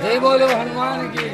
जय बोलो हनुमान की।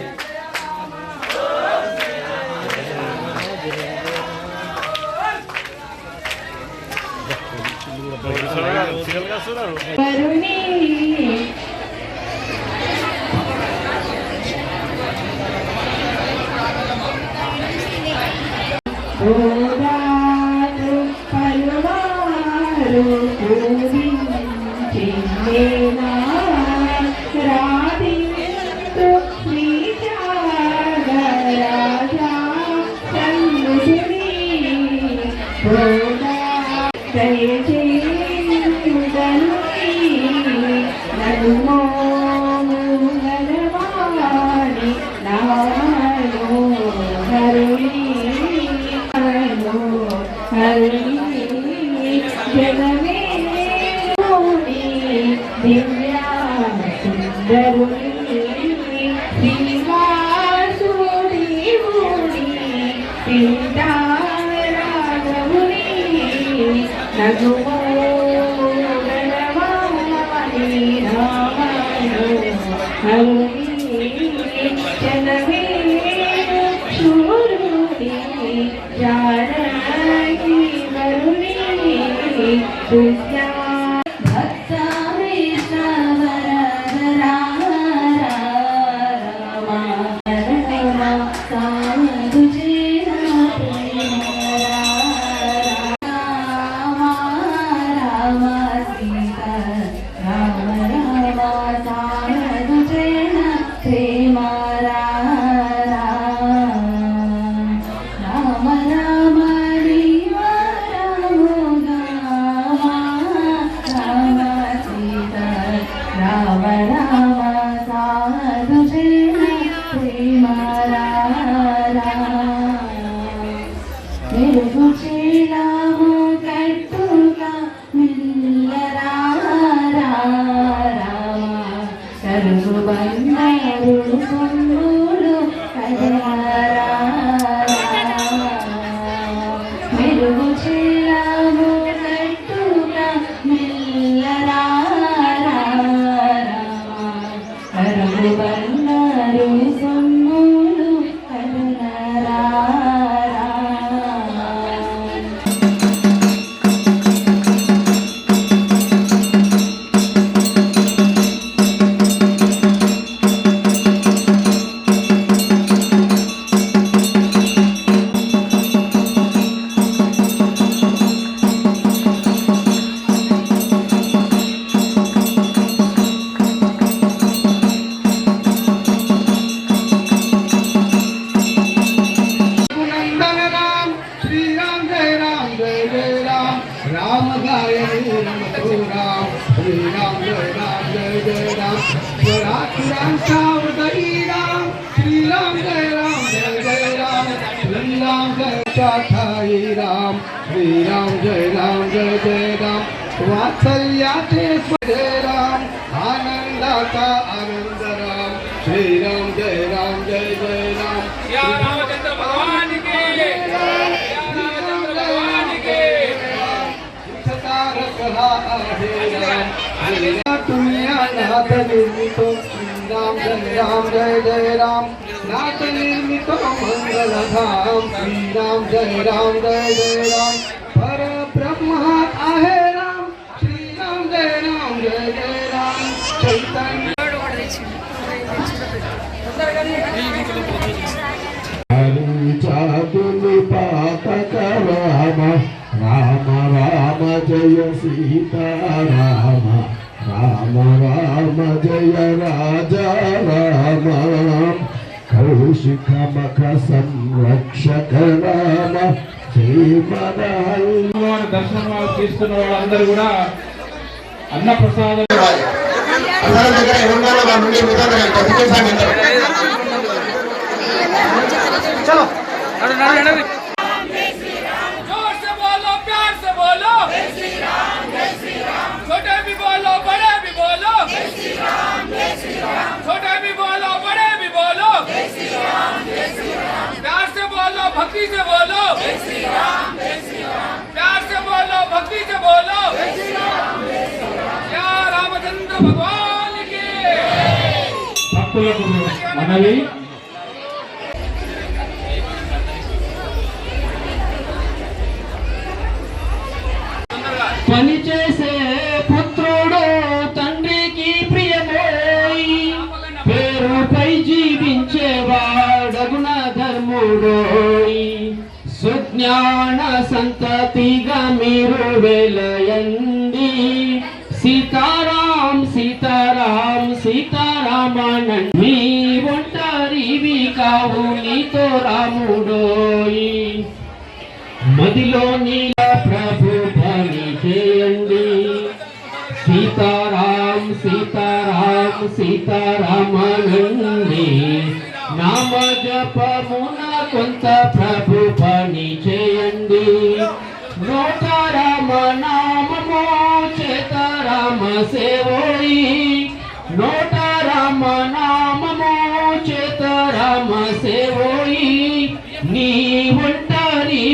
वात्सल्याचे जय राम आनंदाचा आनंद राम श्री राम जय राम जय जय राम या रामचंद्र भगवान की तुम्ही नाथ निर्मितो राम जय जय राम नाथ निर्मितो मंगल धाम श्री राम जय जय राम पर ब्रह्म आहे राम श्री राम जय जय राम चैतन्य पातक राम राम राम जय सीता राम राम राम जय राजा राम कौशिक मख संरक्षक राम श्रीमद వారి దర్శనం తీసుకున్న వాళ్ళందరూ కూడా అన్న ప్రసాదం छोटे भी बोलो बड़े भी बोलो छोटे भी बोलो बड़े भी बोलो प्यार से बोलो भक्ति से बोलो प्यार से बोलो भक्ति से बोलो या रामचंद्र भगवान की భక్తులకు మనవి పనిచేసే పుత్రుడు తండ్రికి ప్రియమోయి పేరుపై జీవించేవాడగుణ ధర్ముడోయి సుజ్ఞాన సంతతిగా మీరు వెలయండి సీతారాం సీతారాం సీతారామనండి మీ ఒంటరివి కావు నీతో రాముడోయి మదిలో నీల ప్రభు పని చేయండి సీతారాం సీతారాం సీతారామనండి నామ జపమున కొంత ప్రభు పని చేయండి నోట రామ నామమో చేత రామ సేవోయి నోట రామ నామమో చేత రామ సేవోయి నీ ఒంటరి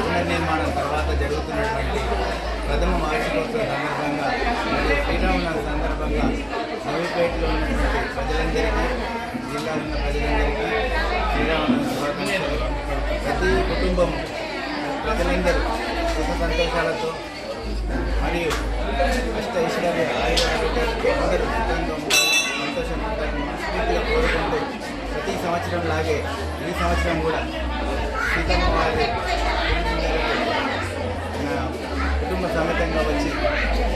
పునర్నిర్మాణం తర్వాత జరుగుతున్నటువంటి ప్రథమ వార్షికోత్సవ సందర్భంగా మరియు శ్రీరామనవమి సందర్భంగా నవీపేటలో ఉన్నటువంటి ప్రజలందరికీ జిల్లాలో ఉన్న ప్రజలందరికీ శ్రీరామనవమి శుభాకాంక్షలు. ప్రతి కుటుంబం ప్రజలందరూ సుఖ సంతోషాలతో మరియు అష్ట ఐశ్వర్య ఆయుర్వేదాలతో అందరూ సుఖంగా ఉండాలి, సంతోషంగా ఉండాలని మనస్ఫూర్తిగా కోరుకుంటూ ప్రతి సంవత్సరం లాగే ఈ సంవత్సరం కూడా సీతమ్మ వారి నా కుటుంబ సమేతంగా వచ్చి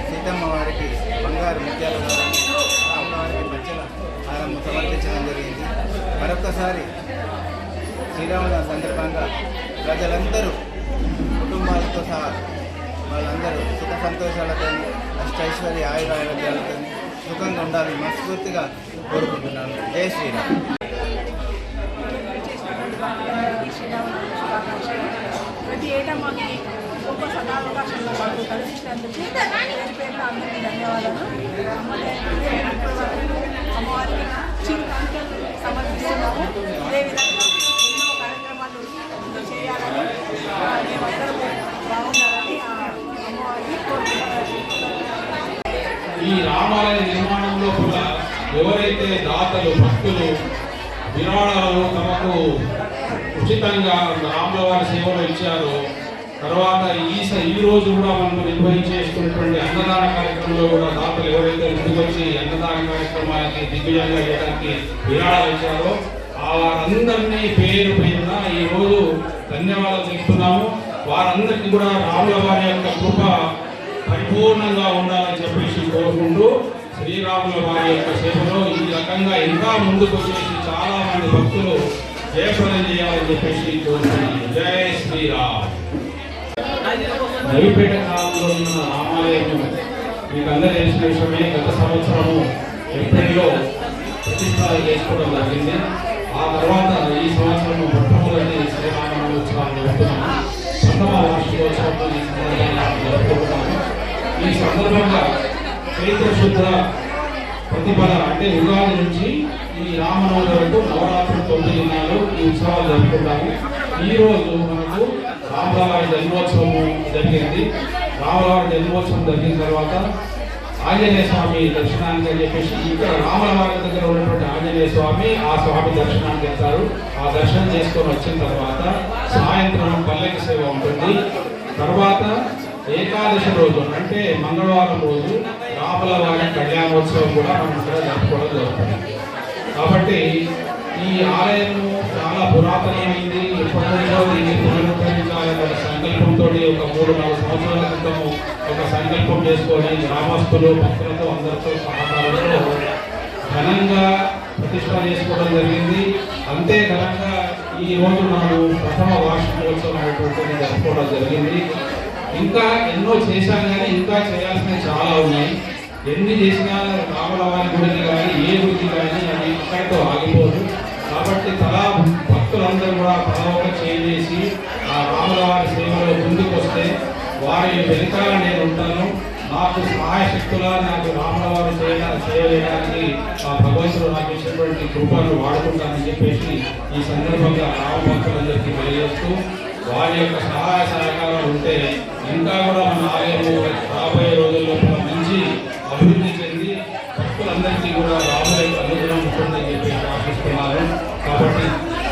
సీతమ్మ వారికి బంగారు ముత్యాల రామవారికి మధ్యల హారం సమర్పించడం జరిగింది. మరొకసారి శ్రీరామనవమి సందర్భంగా ప్రజలందరూ కుటుంబాలతో సహా వాళ్ళందరూ సుఖ సంతోషాలతో అష్టైశ్వర్య ఆయురారోగ్యాలతో సుఖంగా ఉండాలని మనస్ఫూర్తిగా కోరుకుంటున్నాను. జై శ్రీరామ్. ప్రతి ఏటా మాకు గొప్ప సదావకాశంలో మాకు కలిసినందుకు పేరు అందరికీ ధన్యవాదాలు. అమ్మవారికి చిరుకాంక్షలు సమర్పిస్తున్నాము. అదేవిధంగా ఎన్నో కార్యక్రమాలు చేయాలని మేమందరం బాగుండాలని అమ్మవారిని కోరుకుంటున్నాము. ఈ రామాలయ నిర్మాణంలో కూడా ఎవరైతే దాతలు భక్తులు విరాళాలు తమకు ఉచితంగా రాముల వారి సేవలు ఇచ్చారో తర్వాత ఈ రోజు కూడా మనం నిర్వహించేస్తున్నటువంటి అన్నదాన కార్యక్రమంలో కూడా దాతలు ఎవరైతే ముందుకొచ్చి అన్నదాన కార్యక్రమానికి దిగ్విజయంగా చేయడానికి విరాళాలు ఇచ్చారో ఆ వారందరినీ పేరు పేరున ఈ రోజు ధన్యవాదాలు తెలుపుతున్నాము. వారందరికీ కూడా రాముల వారి యొక్క కృప పరిపూర్ణంగా ఉండాలని చెప్పేసి కోరుకుంటూ శ్రీరాముల వారి యొక్క సేవలో ఈ రకంగా ఇంకా ముందుకు వచ్చేసి చాలా మంది భక్తులు జయప్రదం చేయాలని చెప్పేసి కోరుతున్నాను. జై శ్రీరామ్. నవీపేట గ్రామంలో ఉన్న రామాలయం మీకు అందరూ తెలిసిన విషయమే. గత సంవత్సరము ఏప్రిల్లో ప్రతిష్టాలు చేసుకోవడం జరిగింది. ఆ తర్వాత ఈ సంవత్సరం మొట్టమొదటి శ్రీరామనవోత్సవాలు జరుపుతున్నాము. ప్రథమ వార్షికోత్సవం ఈ సందర్భంగా జరుపుకుంటున్నాము. ఈ సందర్భంగా చైత్ర శుద్ధ ప్రతిపద అంటే ఉగాది నుంచి ఈ రామనవమి వరకు నవరాత్రి 9 దినాలు ఈ ఉత్సవాలు జరుపుకుంటాము. ఈ రోజు మనకు రాములవారి జన్మోత్సవం జరిగింది. రాములవారి జన్మోత్సవం జరిగిన తర్వాత ఆంజనేయ స్వామి దర్శనానికి అని చెప్పేసి ఇక్కడ రాములవారి దగ్గర ఉన్నటువంటి ఆంజనేయ స్వామి ఆ స్వామి దర్శనానికి వెళ్తారు. ఆ దర్శనం చేసుకొని వచ్చిన తర్వాత సాయంత్రం పల్లకి సేవ ఉంటుంది. తర్వాత ఏకాదశి రోజు అంటే మంగళవారం రోజు రాములవారి కళ్యాణోత్సవం కూడా మనం ఇక్కడ జరుపుకోవడం జరుగుతుంది. కాబట్టి ఈ ఆలయము చాలా పురాతనమైంది. ఎప్పటికో దీన్ని పునరుద్ధరించాలనే సంకల్పంతో ఒక 3-4 సంవత్సరాల క్రితము ఒక సంకల్పం చేసుకొని గ్రామస్తులు భక్తులతో అందరితో సహకారంతో ఘనంగా ప్రతిష్ట చేసుకోవడం జరిగింది. అంతే ఘనంగా ఈ రోజు నాడు ప్రథమ వార్షికోత్సవం అనేటువంటిది జరుపుకోవడం జరిగింది. ఇంకా ఎన్నో చేశాం కానీ ఇంకా చేయాల్సినవి చాలా ఉన్నాయి. ఎన్ని చేసినా రాములవారి గుడికి కానీ ఏ గుడికి కానీ అది ఇక్కడితో ఆగిపోదు. కాబట్టి భక్తులందరూ కూడా తల ఒక చేసి ఆ రాములవారి సేవలో ముందుకు వస్తే వారి వెనకాల నేను ఉంటాను. నాకు సహాయ శక్తులా నాకు రాములవారి సేవ చేయడానికి ఆ భగవంతుడు నాకు ఇచ్చినటువంటి కృపను వాడుకుంటానని చెప్పేసి ఈ సందర్భంగా రామభక్తులందరికీ తెలియజేస్తూ వారి యొక్క సహాయ సహకారాలు ఉంటే ఇంకా కూడా మన ఆలయము రాబోయే రోజుల్లో